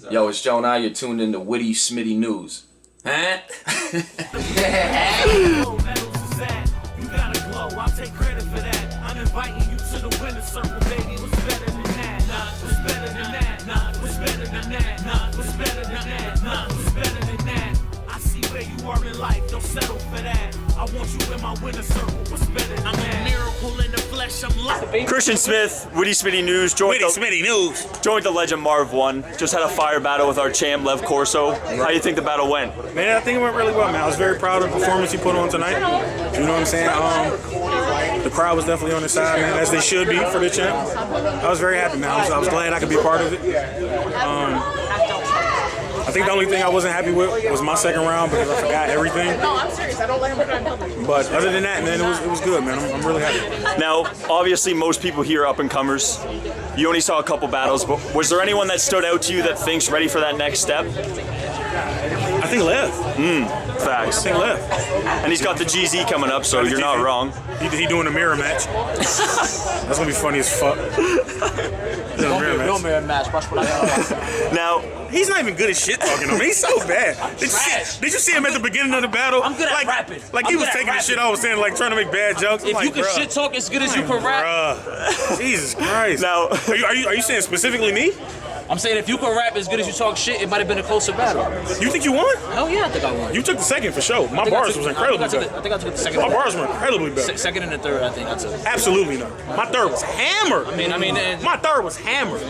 Yo, it's Joe now. You're tuned in to Witty, Smitty News. Huh? You gotta glow, I'll take credit for that. I'm inviting you to the winner's circle, baby. What's better than that? Nah, what's better than that? Nah, what's better than that? Nah, what's better than that? Nah, what's better than that? I see where you are in life, don't settle for that. I want you in my winner's circle, what's better than that? I'm a miracle in the flesh, I'm like Christian Smith, Witty Smitty News. Smitty News. Joined the legend Marv Won. Just had a fire battle with our champ, Lev Corso. How do you think the battle went? Man, I think it went really well, man. I was very proud of the performance he put on tonight. You know what I'm saying? The crowd was definitely on his side, man, as they should be for the champ. I was very happy, man. I was glad I could be a part of it. I think the only thing I wasn't happy with was my second round because I forgot everything. No, I'm serious. I don't let him put it in public. But other than that, man, it was good, man. I'm really happy. Now, obviously, most people here are up-and-comers. You only saw a couple battles, but was there anyone that stood out to you that thinks ready for that next step? I think Lev. Facts. I think Lev. And he's got the GZ coming up, so you're not wrong. He doing a mirror match. That's gonna be funny as fuck. No mirror match. Watch what I got. Now, he's not even good at shit talking to me. He's so bad. Did you see him at the beginning of the battle? I'm good at rapping. Like he was taking the shit I was saying, like trying to make bad jokes. If you can shit talk as good as you can rap. Jesus Christ. Now, are you saying specifically me? I'm saying if you can rap as good as you talk shit, it might have been a closer battle. You think you won? Hell yeah, I think I won. You took the second for sure. My bars was incredibly better. I think I took the second. My bars were incredibly better. Second and the third, I think I took. Absolutely not. My third was hammered. I mean, my third was hammered.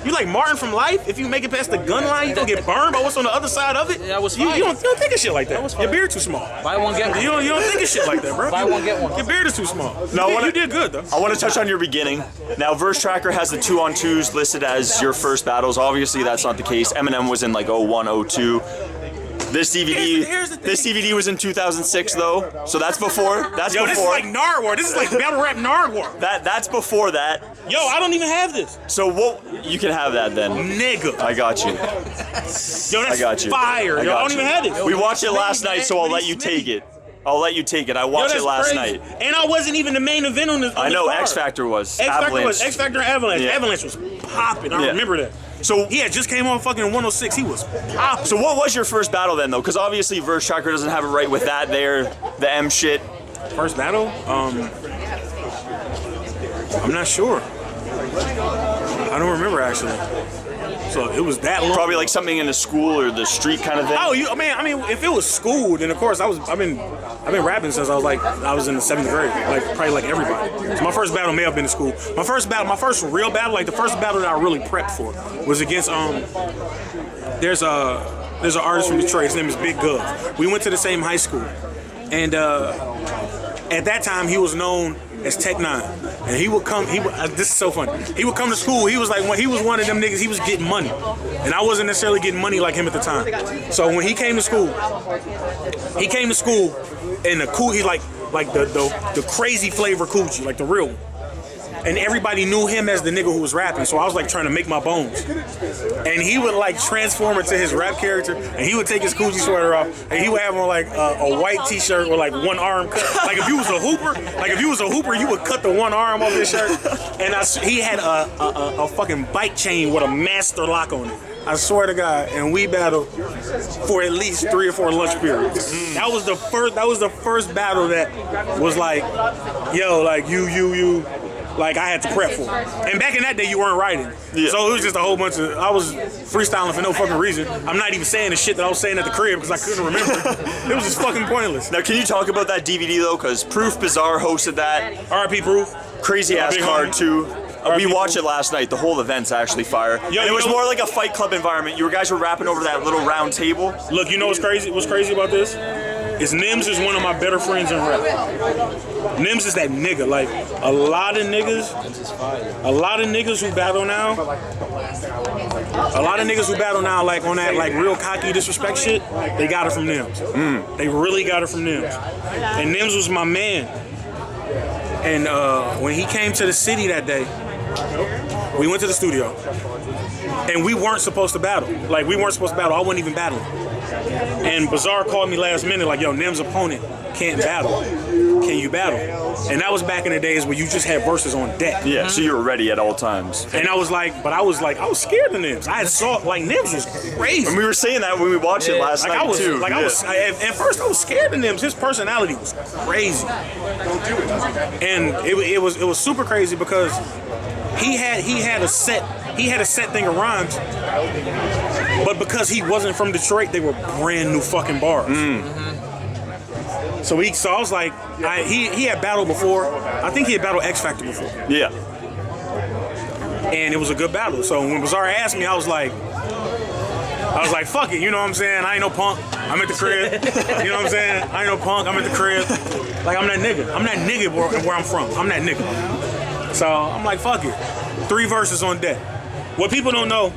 You like Martin from Life? If you make it past the gun line, you gonna get burned by what's on the other side of it. Yeah, I was you fine. don't think of shit like that. Your beard too small. Buy one get one. You don't think of shit like that, bro. Buy one get one. Your beard is too small. No, you did good though. I want to touch on your beginning. Now, Verse Tracker has the 2-on-2s listed as your first battles. Obviously, that's not the case. Eminem was in like 01, 02. This DVD was in 2006 though, so that's before. That's Yo, before. this is like Nardwar. This is like battle rap Nardwar. That's before that. Yo, I don't even have this. So what? You can have that then. Nigga. I got you. Yo, that's I got you. fire. Yo, I don't even have this. We watched it last night, so I'll let you take it. I'll let you take it. I watched it last night. And I wasn't even the main event on this. I know X Factor was. X Factor and Avalanche. Yeah. Avalanche was popping. I remember that. So he had just came on fucking 106. He was popping. So what was your first battle then though? Because obviously Verse Tracker doesn't have it right with that there, the M shit. First battle? I'm not sure. I don't remember actually. So it was that long. Probably like something in the school or the street kind of thing. Oh, I mean, if it was school, then of course I've been rapping since I was in the 7th grade, like probably like everybody. So my first battle may have been in school. My first real battle, like the first battle that I really prepped for, was against there's an artist from Detroit. His name is Big Gov. We went to the same high school, and at that time he was known as Tech 9, and he would come. This is so funny. He would come to school. He was like he was one of them niggas. He was getting money, and I wasn't necessarily getting money like him at the time. So when he came to school, and the cool. He like the crazy flavor coochie, like the real one. And everybody knew him as the nigga who was rapping, so I was like trying to make my bones. And he would like transform into his rap character, and he would take his Coochie sweater off, and he would have on like a white t-shirt with like one arm cut. Like if you was a hooper, you would cut the one arm off his shirt. And he had a fucking bike chain with a master lock on it. I swear to God, and we battled for at least 3 or 4 lunch periods. That was the first battle that was like, yo, like you. Like I had to prep for. And back in that day, you weren't writing. Yeah. So it was just a whole bunch of, I was freestyling for no fucking reason. I'm not even saying the shit that I was saying at the crib because I couldn't remember. It was just fucking pointless. Now, can you talk about that DVD though? Because Proof Bizarre hosted that. R.I.P. Proof. Crazy ass card too. We watched it last night. The whole event's actually fire. Yo, it was more like a Fight Club environment. You guys were rapping over that little round table. Look, you know what's crazy? What's crazy about this? Nims is one of my better friends in rap. Nims is that nigga. Like a lot of niggas who battle now, like on that like real cocky disrespect shit, they got it from Nims. They really got it from Nims. And Nims was my man. And when he came to the city that day, we went to the studio. And we weren't supposed to battle. Like, we weren't supposed to battle. I wasn't even battling. And Bizarre called me last minute like, yo, Nim's opponent can't battle. Can you battle? And that was back in the days where you just had verses on deck. Yeah, so you were ready at all times. And I was scared of Nims. I had saw, like, Nims was crazy. And we were saying that when we watched it last night, too. Like, at first I was scared of Nims. His personality was crazy. And it was super crazy because he had a set thing of rhymes, but because he wasn't from Detroit, they were brand new fucking bars. So I was like, he had battled before. I think he had battled X Factor before. Yeah. And it was a good battle. So when Bizarre asked me, I was like, fuck it, you know what I'm saying? I ain't no punk. I'm at the crib. You know what I'm saying? I ain't no punk. I'm at the crib. Like, I'm that nigga. I'm that nigga where I'm from. I'm that nigga. So I'm like, fuck it. 3 verses on deck. What people don't know,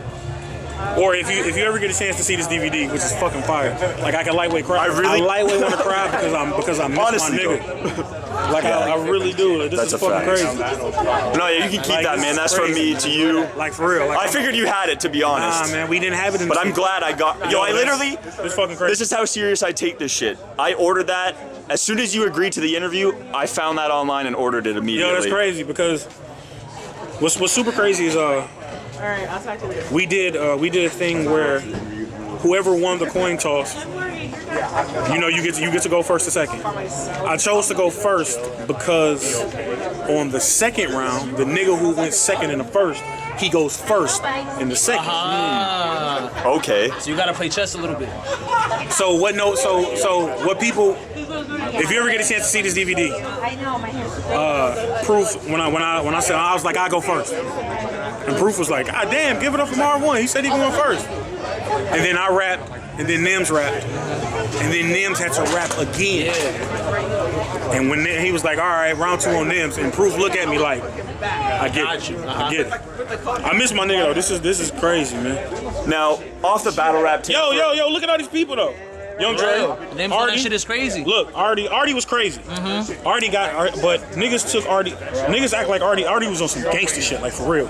or if you ever get a chance to see this DVD, which is fucking fire, like I can lightweight cry. I lightweight want to cry because I miss Honestly, my nigga. Like I really do. This is fucking crazy. No, yeah, you can keep that, man. That's from me to you. Like for real. Like, I figured you had it, to be honest. Nah, man, we didn't have it. But I'm glad I got. Yo, I literally. It's fucking crazy. This is how serious I take this shit. I ordered that as soon as you agreed to the interview. I found that online and ordered it immediately. Yo, that's crazy because what's super crazy is we did a thing where whoever won the coin toss, you know, you get to go first or second. I chose to go first because on the second round, the nigga who went second in the first, he goes first in the second. Okay. So you gotta play chess a little bit. So what people, if you ever get a chance to see this DVD, Proof, when I said, I was like, I go first. And Proof was like, ah, damn, give it up for Marv Won. He said he going first. And then I rapped, and then Nims rapped. And then Nims had to rap again. And when he was like, all right, round 2 on Nims, and Proof looked at me like, I get it. I get it. I miss my nigga though. This is crazy, man. Now, off the battle rap team. Yo, look at all these people though. Young Dre, That shit is crazy. Look, Artie was crazy. Artie but niggas took Artie. Niggas act like Artie was on some gangster shit, like for real.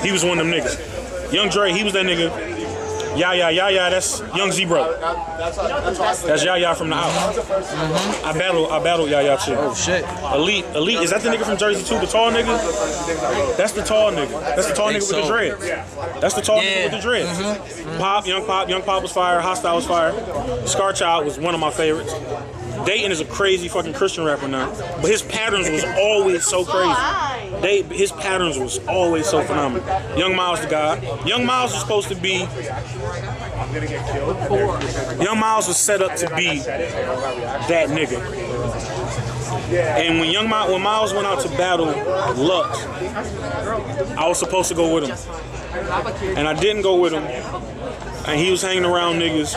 He was one of them niggas. Young Dre, he was that nigga. Yeah, that's Young Z-Bro. That's Yaya from the house. I battled Yaya too. Oh shit. Elite, is that the nigga from Jersey too? The tall nigga? That's the tall nigga. That's the tall nigga with the dreads. That's the tall nigga with the dreads. Young Pop was fire. Hostile was fire. Scar Child was one of my favorites. Dayton is a crazy fucking Christian rapper now, but his patterns was always so crazy. His patterns was always so phenomenal. Young Miles the God. Young Miles was supposed to be. Young Miles was set up to be that nigga. And when Miles went out to battle Lux, I was supposed to go with him, and I didn't go with him. And he was hanging around niggas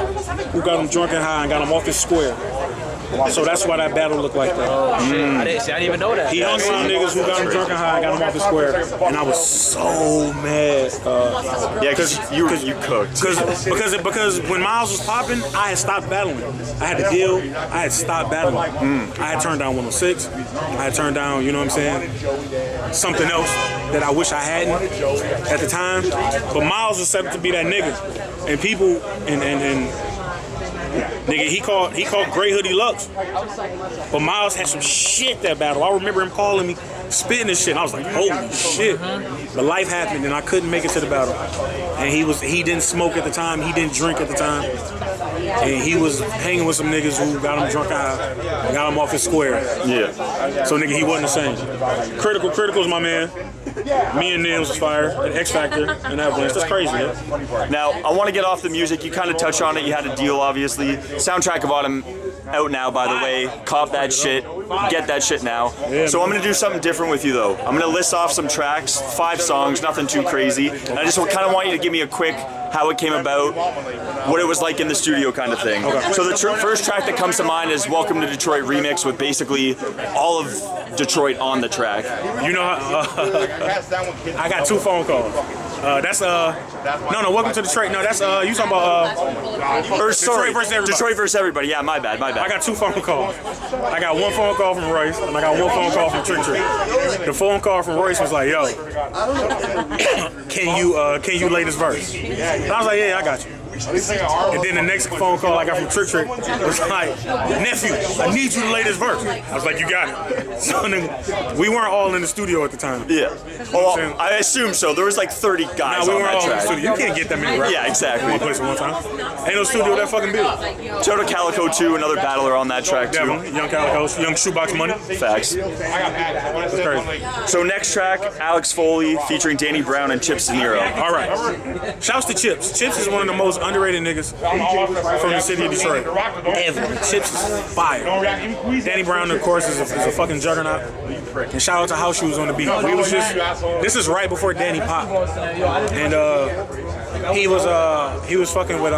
who got him drunk and high and got him off his square. So that's why that battle looked like that. I didn't even know that. He hung around niggas who got him drunk and high and got him off his square. And I was so mad. Yeah, because you cooked. Because when Miles was popping, I had stopped battling. I had to deal. I had stopped battling. I had turned down 106. I had turned down, you know what I'm saying, something else that I wish I hadn't at the time. But Miles was set up to be that nigga. And people, and nigga, he called Gray Hoodie Lux. But Miles had some shit that battle. I remember him calling me, spitting this shit. And I was like, holy shit. But life happened and I couldn't make it to the battle. And he didn't smoke at the time, he didn't drink at the time. And he was hanging with some niggas who got him drunk out and got him off his square. Yeah. So nigga, he wasn't the same. Critical's my man. Me and Nims was fire at X Factor and Avalanche. That's crazy, man. Now, I want to get off the music. You kind of touched on it. You had a deal, obviously. Soundtrack of Autumn out now, by the way. Cop that shit. Get that shit now. Yeah, so I'm going to do something different with you, though. I'm going to list off some tracks, 5 songs, nothing too crazy. And I just kind of want you to give me a quick how it came about, what it was like in the studio kind of thing. Okay. So the first track that comes to mind is Welcome to Detroit remix with basically all of Detroit on the track. You know, I got 2 phone calls. That's no, Welcome to Detroit. No, that's you talking about Detroit versus everybody. Detroit versus everybody. Yeah, my bad. I got 2 phone calls. I got 1 phone call from Royce, and I got 1 phone call from Trick Trick. The phone call from Royce was like, "Yo, can you lay this verse?" And I was like, "Yeah, I got you." And then the next phone call I got from Trick Trick was like, "Nephew, I need you to lay this verse." I was like, "You got it." So then we weren't all in the studio at the time. Yeah. Well, I assume so. There was like 30 guys we on weren't that all track. in the studio. You can't get that many rappers. Yeah, exactly. In one place at one time. Ain't no studio that fucking big. Shout out to Calico too, another battler on that track too. Devin, Young Calico, Young Shoebox Money. Facts. That's crazy. So next track, Alex Foley featuring Danny Brown and Chips De Niro. All right. Shouts to Chips. Chips is one of the most underrated niggas from the city of Detroit. Ever. Chips is fire. Danny Brown, of course, is a fucking juggernaut. And shout out to House Shoes on the beat. We was just, this is right before Danny popped. And he was fucking with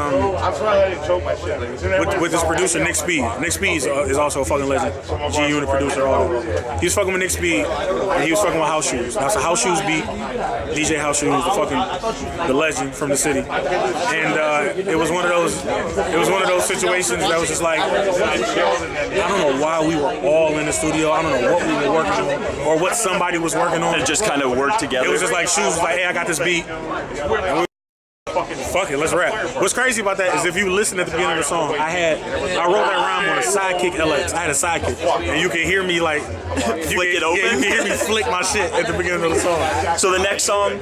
his producer Nick Speed. Nick Speed is also a fucking legend. G Unit producer, all that. He was fucking with Nick Speed, and he was fucking with House Shoes. That's a House Shoes beat. DJ House Shoes, the legend from the city. And it was one of those situations that was just like, I don't know why we were all in the studio. I don't know what we were working on or what somebody was working on. It just kind of worked together. It was just like Shoes was like, "Hey, I got this beat." And we fuck it, let's rap. What's crazy about that is if you listen at the beginning of the song, I wrote that rhyme on a sidekick LX. I had a sidekick, and you can hear me like flick it open. Yeah, you can hear me flick my shit at the beginning of the song. So the next song,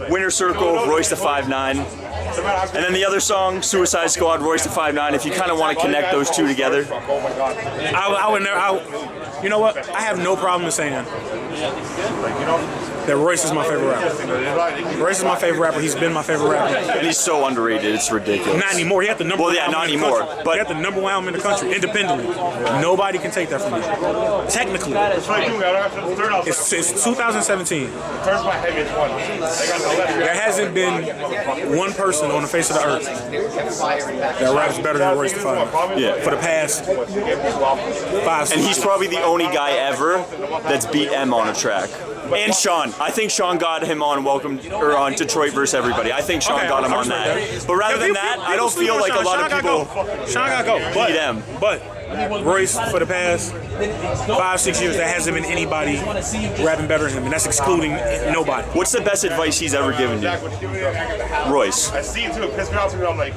Winner Circle, Royce the 5'9", and then the other song, Suicide Squad, Royce the 5'9". If you kind of want to connect those two together, I would never. You know what? I have no problem with saying that Royce is my favorite rapper. Royce is my favorite rapper. He's been my favorite rapper. And he's so underrated, it's ridiculous. Not anymore. He had the number one album not in the anymore. country. But he had the number 1 album in the country, independently. Nobody can take that from me. Technically. It's 2017. There hasn't been one person on the face of the earth that raps better than Royce the 5'9". Yeah. For the past 5, 6 And he's probably the only guy ever that's beat M on a track. And Sean. I think Sean got him on on Detroit versus everybody. I think Sean got him on that. But rather than that, I don't feel like a lot of people Sean gotta go. beat M. But Royce, for the past 5, 6 years, there hasn't been anybody rapping better than him, and that's excluding nobody. What's the best advice he's ever given you? Royce. I see it too. It pissed me off too. I'm like,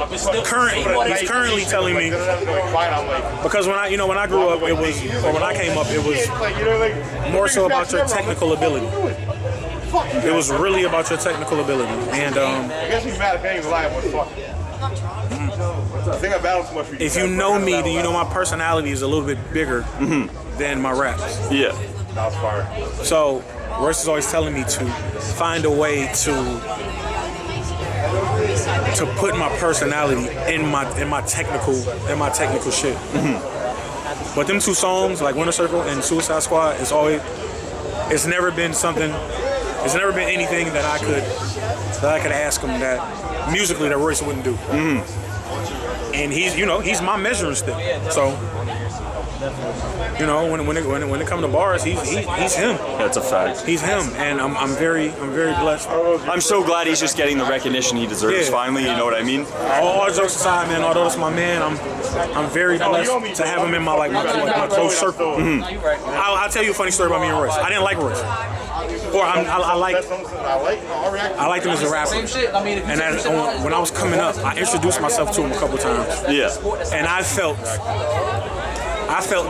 He's currently telling me, because when I grew up, when I came up, it was more so about your technical ability. It was really about your technical ability, and I guess he's mad if anything's lying, but fuck. I think I battled too much. If you know me, then you know my personality is a little bit bigger than my raps. Yeah. That was fire. So Royce is always telling me to find a way to put my personality in my technical shit. But them 2 songs, like Winter Circle and Suicide Squad, it's never been anything that I could ask him that musically that Royce wouldn't do. And he's my measuring stick. So when it comes to bars, he's him. That's a fact. He's him, and I'm very blessed. I'm so glad he's just getting the recognition he deserves finally, you know what I mean? All jokes aside, man, although it's my man, I'm very blessed to have him in my close circle. I'll tell you a funny story about me and Royce. I didn't like Royce. Or I liked him as a rapper. And when I was coming up, I introduced myself to him a couple times. Yeah. And I felt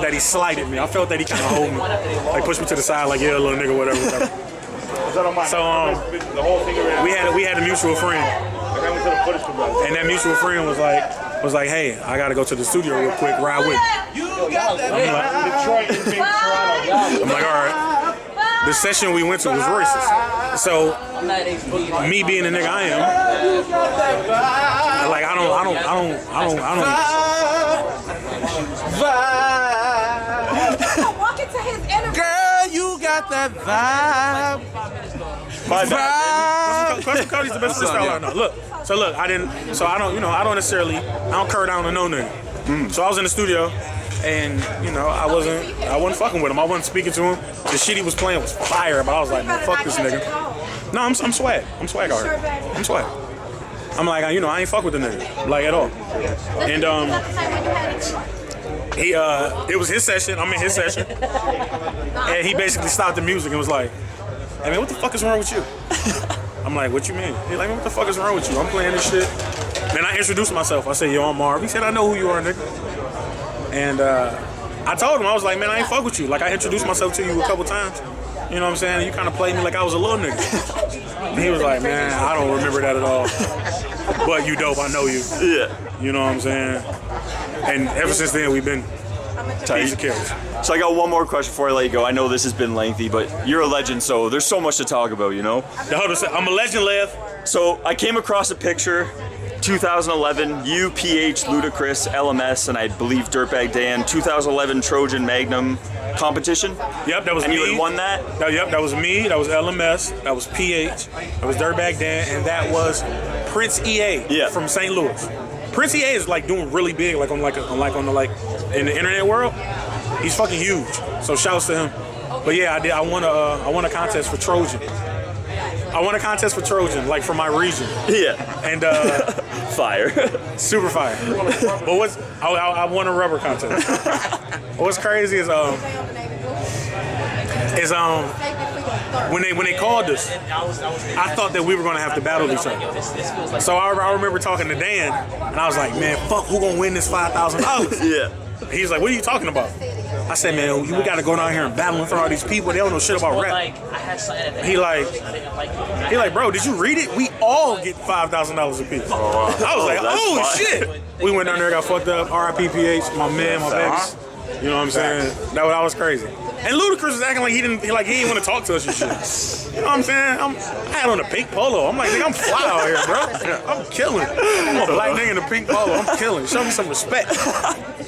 that he slighted me. I felt that he kind of hold me, like pushed me to the side, like yeah, little nigga, whatever. So we had a mutual friend, and that mutual friend was like, hey, I gotta go to the studio real quick, ride with me. I'm like, all right. The session we went to was Royce's. So me being the nigga I am, like I don't. Walk into his interview. Girl, you got that vibe. My bad. Cody's the best freestyler I know. Look, I don't necessarily curve down to no nigga. So I was in the studio, and I wasn't fucking with him. I wasn't speaking to him. The shit he was playing was fire, but I was like, man, fuck this nigga. No, I'm swag. I'm swag out here. I'm swag. I'm like, I ain't fuck with the nigga, like at all. And it was his session. I'm in his session, and he basically stopped the music and was like, "Hey man, what the fuck is wrong with you?" I'm like, "What you mean?" He's like, "What the fuck is wrong with you? I'm playing this shit." Then I introduced myself. I said, "Yo, I'm Marv." He said, "I know who you are, nigga." And I told him, I was like, "Man, I ain't fuck with you. Like I introduced myself to you a couple times. You know what I'm saying? You kind of played me like I was a little nigga." And he was like, "Man, I don't remember that at all. But you dope, I know you." Yeah. You know what I'm saying? And ever since then, we've been tight. So I got one more question before I let you go. I know this has been lengthy, but you're a legend, so there's so much to talk about, you know? I'm a legend, Lev. So I came across a picture, 2011, you, PH, Ludacris, LMS, and I believe Dirtbag Dan, 2011 Trojan Magnum competition. Yep, that was and me. And you had won that? Yep, that was me, that was LMS, that was PH, that was Dirtbag Dan, and that was Prince EA from St. Louis. Prince EA is like doing really big, in the internet world. He's fucking huge. So shouts to him. But yeah, I did. I won a contest for Trojan. I won a contest for Trojan, like for my region. Yeah. And fire. Super fire. But I won a rubber contest. What's crazy is when they called us, I thought that we were gonna have to battle each other. So I remember talking to Dan, and I was like, "Man, fuck, who gonna win this $5,000?" Yeah. He's like, "What are you talking about?" I said, "Man, we gotta go down here and battle in front of all these people. They don't know shit about rap." He like, "Bro, did you read it? We all get $5,000 a piece." I was like, "Oh shit!" We went down there, got fucked up. R.I.P. PH, my man, my babies. You know what I'm saying? That was crazy. And Ludacris was acting like he didn't want to talk to us and shit. You know what I'm saying? I had on a pink polo. I'm like, nigga, I'm fly out here, bro. I'm killing. I'm a black nigga in a pink polo. I'm killing. Show me some respect.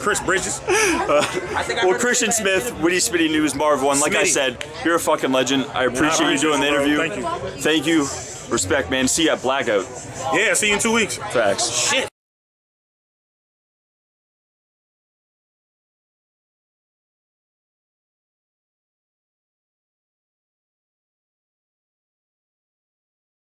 Chris Bridges. Well, Christian Smith, Witty Smitty News, Marv Won. Like I said, you're a fucking legend. I appreciate you doing the interview. Thank you. Thank you. Respect, man. See you at Blackout. Yeah, see you in 2 weeks. Facts. Shit.